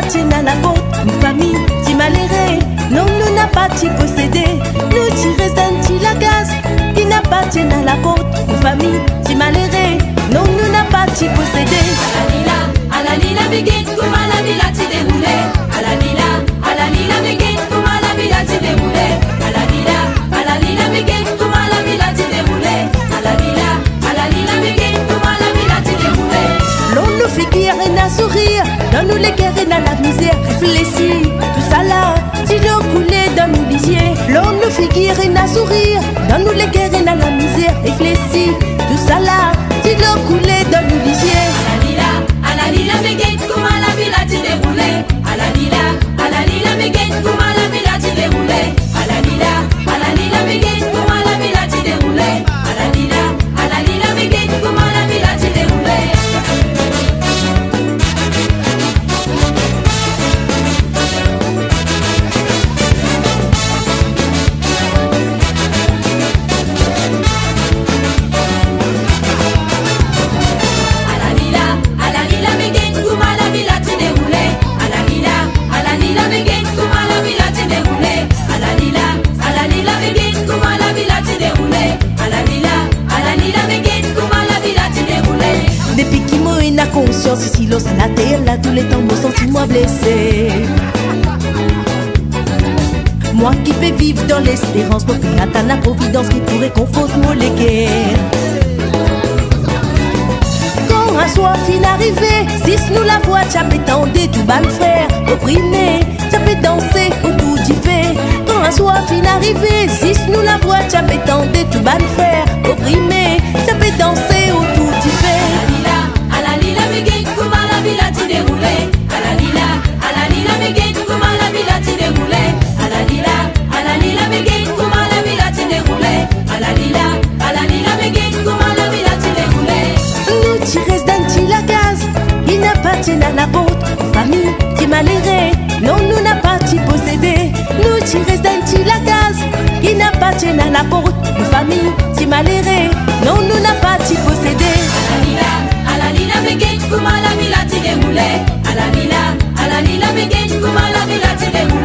n'appartiennent à la côte, une famille qui malheureux. Non, nous n'a pas t'y possédé. Nous t'y restons la gaz, qui n'appartiennent à la côte, une famille qui malheureux. Non, nous n'a pas t'y possédé. À la lila, begin, comment la villa t'y déroulé. À la lila, begin, comment la villa t'y déroulé. À la lila, begin, comment la villa t'y déroulé. À la lila, begin, comment la villa t'y déroulé. L'on nous fait guère et n'a sourire, dans nous les guerres et dans la misère. Réfléchis, tout ça là, si l'eau coulait dans nos lisiers. L'on nous fait guère et n'a sourire, dans nous les guerres et dans la misère. Réfléchis, tout ça là, si l'eau coulait dans nos lisiers. À la lila, begin, comment la villa t'y déroulé. À la lila, begin, comment la villa t'y déroulé. À la lila, begin, comment la villa t'y déroulé. À la lila, begin, comment la villa t'y déroulé. Depuis qu'il m'a eu la conscience, ici l'os à la terre, là tous les temps, me senti-moi blessé. Moi qui peux vivre dans l'espérance, mon père attend la providence qui pourrait conforter mon guerres. Quand un soir fin arrivé, si nous la voix, tu peux tendre tout bas le frère, opprimé, tu peux danser autour du fait. Quand un soir fin arrivé, si nous la voix, tu peux tendre tout bas le frère, opprimé, tu peux danser autour du fait. À la lila, begin, comment la villa t'y déroulé. À la lila, begin, comment la villa t'y déroulé. À la lila, begin, comment la villa t'y déroulé. À la lila, begin, comment la villa t'y déroulé. Nous tirons d'un petit la gaz, il n'appartient à la vôtre, famille qui malheureux. Non, nous n'a pas t'y possédé. Nous tirons d'un petit la gaz, il n'appartient à la vôtre, famille qui malheureux. Non, nous n'a pas t'y possédé. À la lila, begin, comment la villa t'y déroulé. À la lila, begin, comment la villa t'y déroulé.